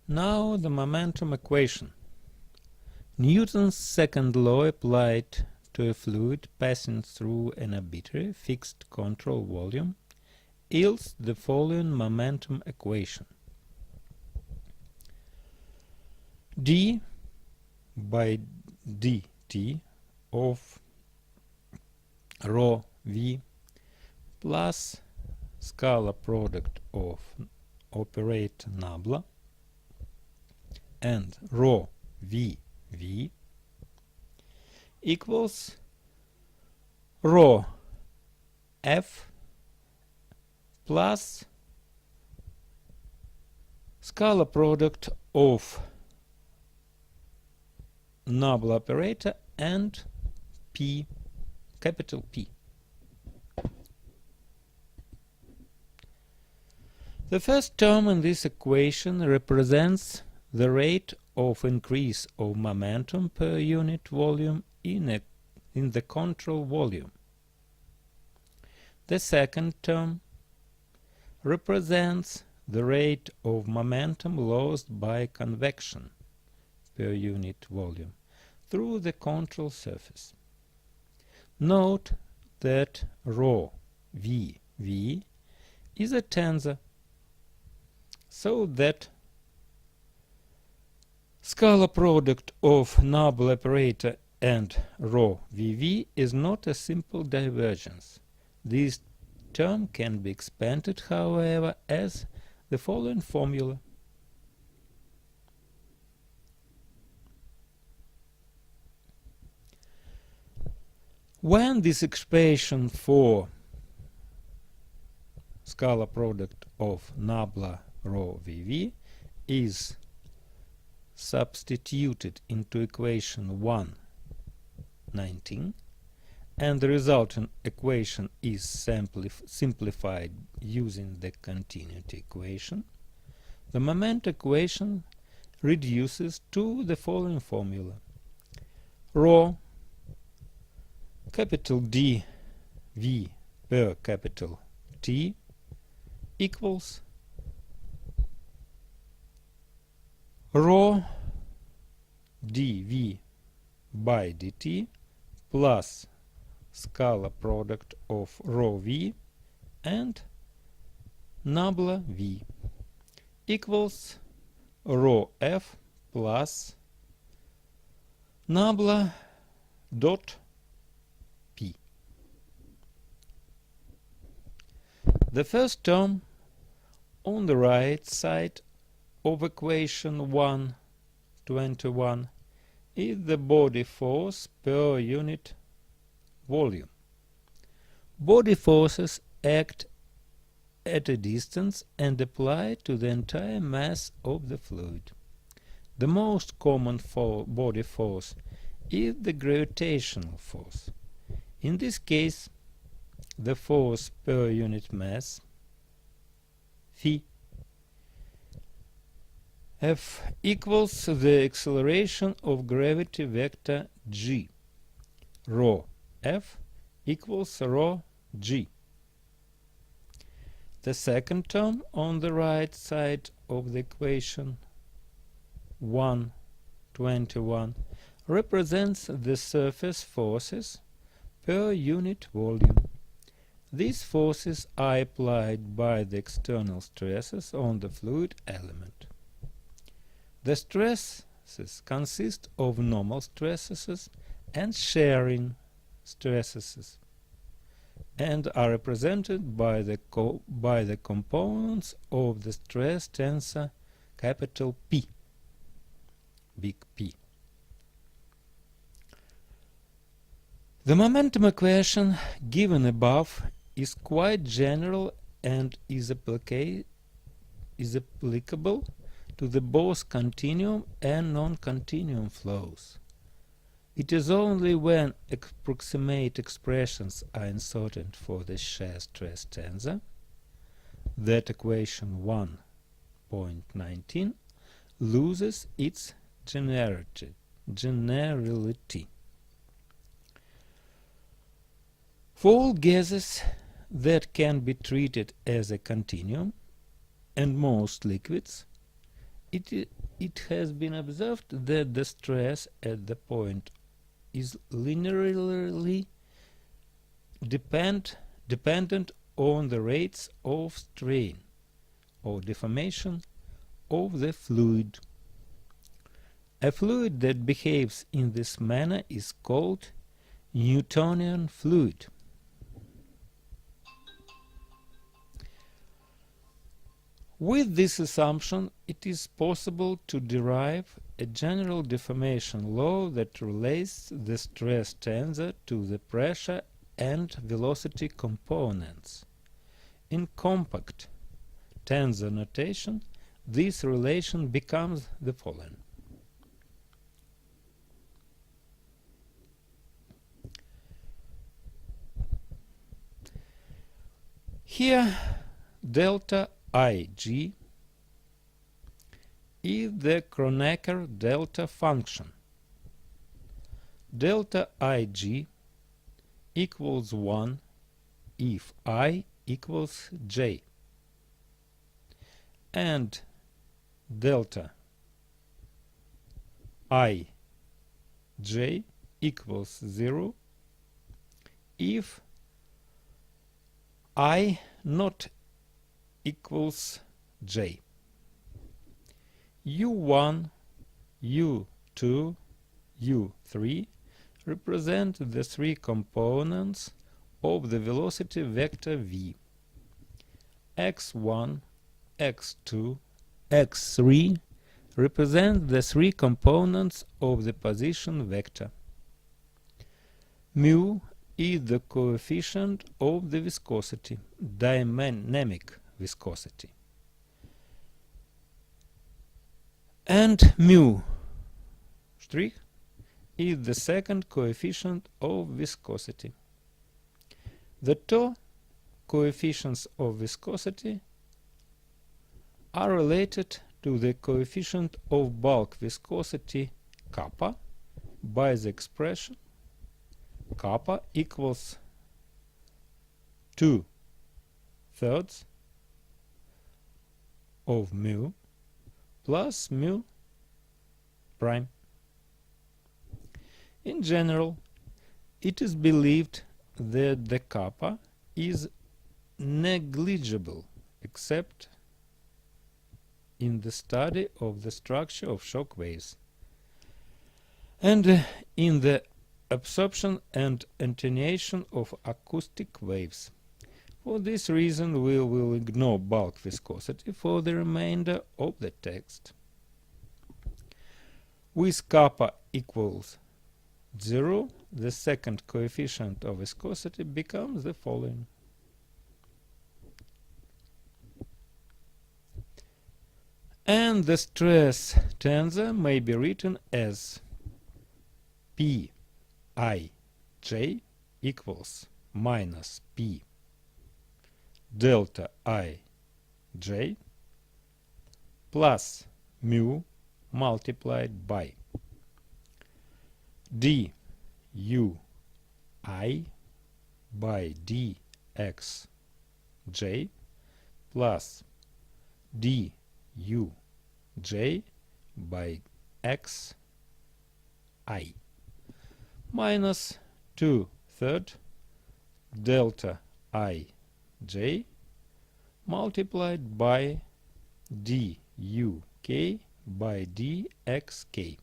Now the momentum equation. Newton's second law applied to a fluid passing through an arbitrary fixed control volume yields the following momentum equation. d by dt of rho v plus scalar product of operator nabla and rho v equals rho f plus scalar product of nabla operator and p, capital P. The first term in this equation represents the rate of increase of momentum per unit volume in the control volume. The second term represents the rate of momentum lost by convection per unit volume through the control surface. Note that rho v is a tensor, so that scalar product of nabla operator and rho v is not a simple divergence. This term can be expanded, however, as the following formula. When this expression for scalar product of nabla rho v is substituted into equation 1.19 and the resultant equation is simplified using the continuity equation, the moment equation reduces to the following formula. Rho capital D V per capital T equals rho dV by dt plus scalar product of rho v and nabla v equals rho f plus nabla dot p. The first term on the right side of equation 1.21 is the body force per unit volume. Body forces act at a distance and apply to the entire mass of the fluid. The most common body force is the gravitational force. In this case, the force per unit mass phi F equals the acceleration of gravity vector g. Rho F equals rho g. The second term on the right side of the equation 1.21 represents the surface forces per unit volume. These forces are applied by the external stresses on the fluid element. The stresses consist of normal stresses and shearing stresses and are represented by the components of the stress tensor capital P, big P. The momentum equation given above is quite general and is applicable to the both continuum and non-continuum flows. It is only when approximate expressions are inserted for the shear stress tensor that equation 1.19 loses its generality. For all gases that can be treated as a continuum, and most liquids, it has been observed that the stress at the point is linearly dependent on the rates of strain or deformation of the fluid. A fluid that behaves in this manner is called Newtonian fluid. With this assumption, it is possible to derive a general deformation law that relates the stress tensor to the pressure and velocity components. In compact tensor notation, this relation becomes the following. Here, delta Ig is the Kronecker delta function. Delta Ig equals 1 if I equals j, and delta Ij equals 0 if I not equals j. U1, U2, U3 represent the three components of the velocity vector v. x1, x2, x3 represent the three components of the position vector. Mu is the coefficient of the viscosity, dynamic viscosity. And mu strich is the second coefficient of viscosity. The two coefficients of viscosity are related to the coefficient of bulk viscosity kappa by the expression kappa equals 2/3 of mu plus mu prime. In general, it is believed that the kappa is negligible except in the study of the structure of shock waves and in the absorption and attenuation of acoustic waves. For this reason, we will ignore bulk viscosity for the remainder of the text. With kappa equals 0, the second coefficient of viscosity becomes the following. And the stress tensor may be written as Pij equals minus P delta Ij plus mu multiplied by du I by dxj plus duj by xi minus 2/3 delta Ij multiplied by duk by dxk.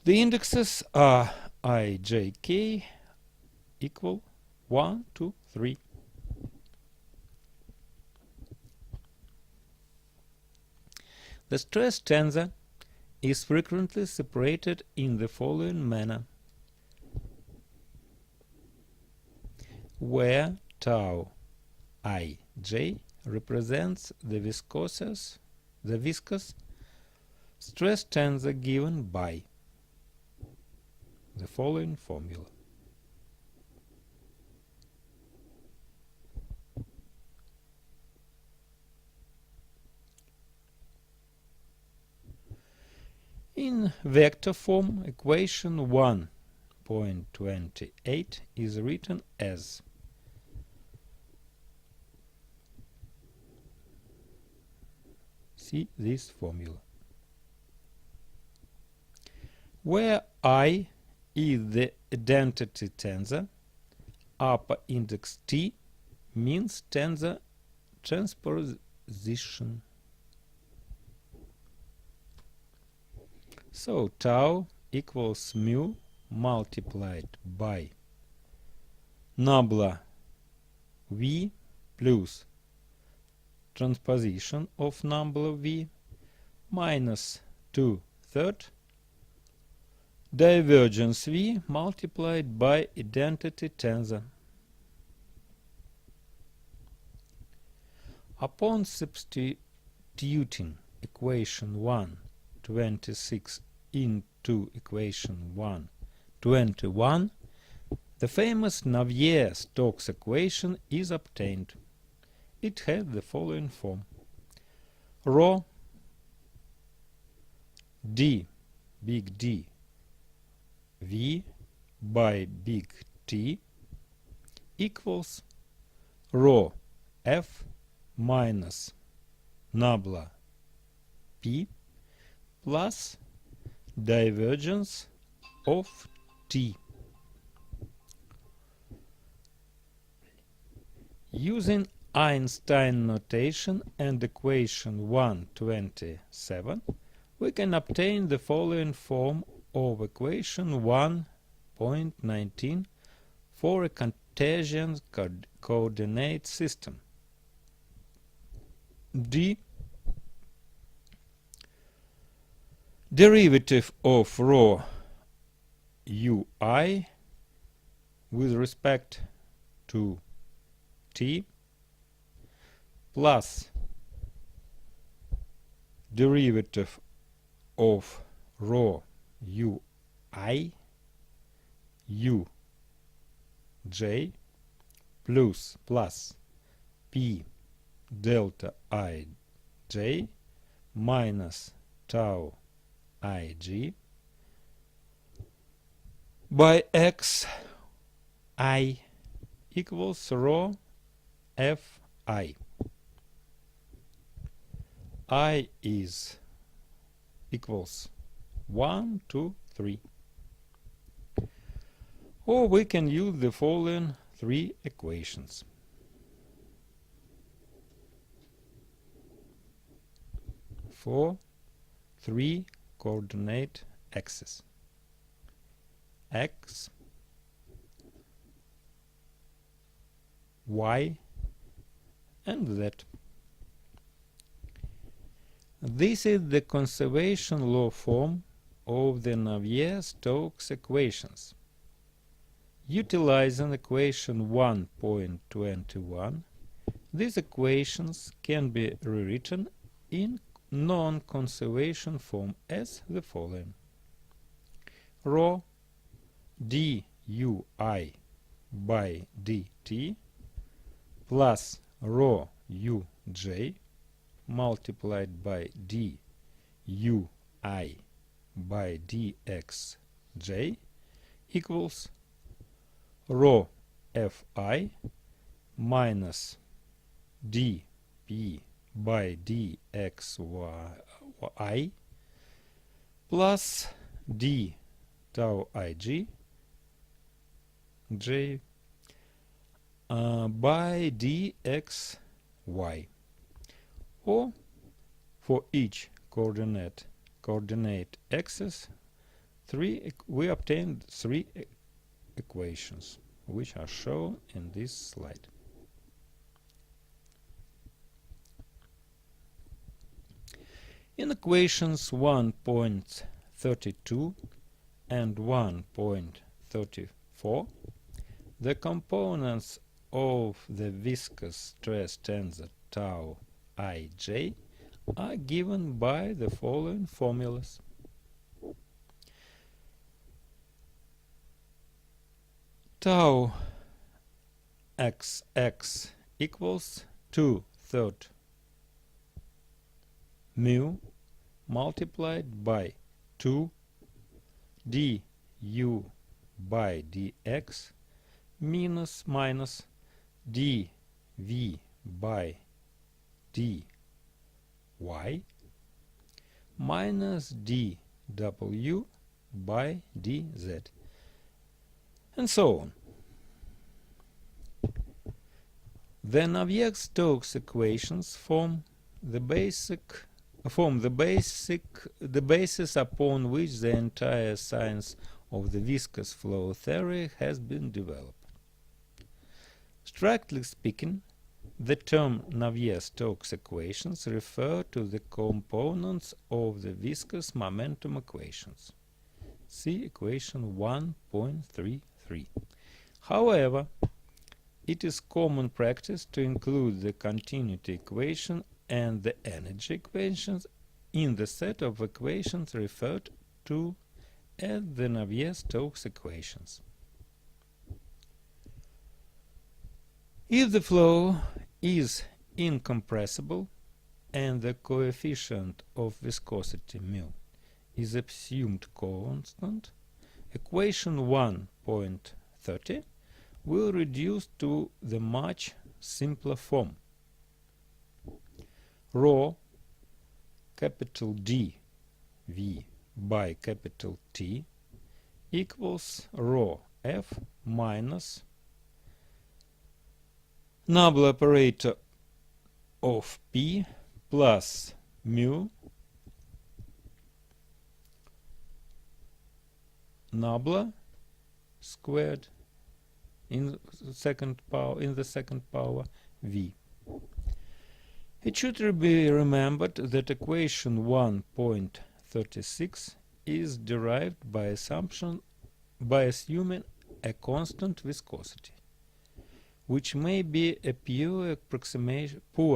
The indexes are ijk equal 1, 2, 3. The stress tensor is frequently separated in the following manner, where tau Ij represents the viscous stress tensor given by the following formula. In vector form, equation 1.28 is written as see this formula, where I is the identity tensor, upper index T means tensor transposition. So tau equals mu multiplied by nabla V plus transposition of nabla V minus 2/3 divergence V multiplied by identity tensor. Upon substituting equation 1/26 into equation 1/21, the famous Navier-Stokes equation is obtained. It has the following form: rho d, big D, V by big T equals rho F minus nabla P plus divergence of T. Using Einstein notation and equation 127, we can obtain the following form of equation 1.19 for a Cartesian coordinate system. D derivative of rho ui with respect to T plus derivative of rho ui uj plus p delta ij minus tau ig by x I equals rho fi. I is equals 1, 2, 3. Or we can use the following three equations. For three coordinate axes: x, y, and z. This is the conservation law form of the Navier-Stokes equations. Utilizing equation 1.21, these equations can be rewritten in non-conservation form as the following: rho dui by dt plus rho uj multiplied by dui by dxj equals rho fi minus dp by dxy plus d tau ig j by dxy. Or for each coordinate axis, we obtained three equations, which are shown in this slide. In equations 1.32 and 1.34, the components of the viscous stress tensor tau ij are given by the following formulas: tau xx equals 2/3 mu multiplied by 2 du by dx minus dv by dy minus dw by dz, and so on. The Navier-Stokes equations form the basis upon which the entire science of the viscous flow theory has been developed. Strictly speaking, the term Navier-Stokes equations refer to the components of the viscous momentum equations. See equation 1.33. However, it is common practice to include the continuity equation and the energy equations in the set of equations referred to as the Navier-Stokes equations. If the flow is incompressible and the coefficient of viscosity mu is assumed constant, equation 1.30 will reduce to the much simpler form. Rho capital D V by capital T equals rho F minus Nabla operator of P plus mu Nabla squared in the second power V. It should be remembered that equation 1.36 is derived by assuming a constant viscosity, which may be a poor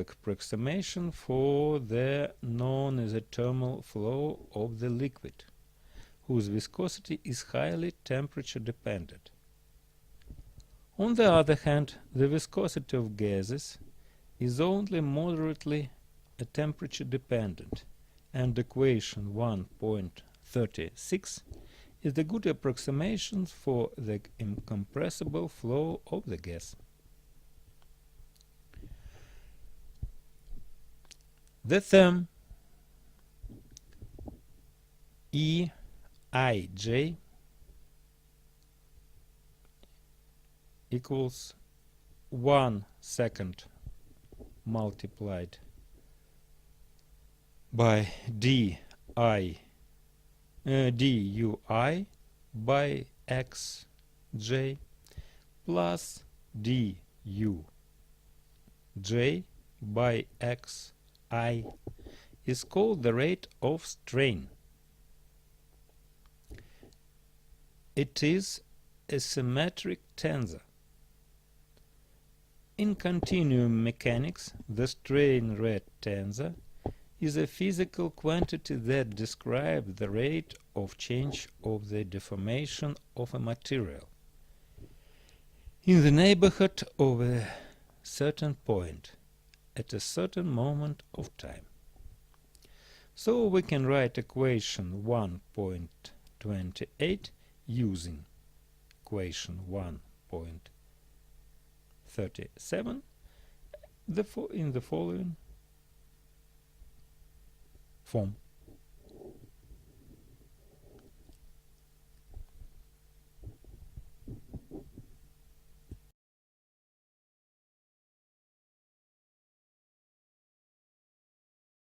approximation for the non-isothermal flow of the liquid, whose viscosity is highly temperature dependent. On the other hand, the viscosity of gases is only moderately temperature dependent, and equation 1.36 is a good approximation for the incompressible flow of the gas. The term Eij equals 1 second multiplied by dui by xj plus duj by xi is called the rate of strain. It is a symmetric tensor. In continuum mechanics, the strain rate tensor is a physical quantity that describes the rate of change of the deformation of a material in the neighborhood of a certain point at a certain moment of time. So we can write equation 1.28 using equation 1.37 in the following form.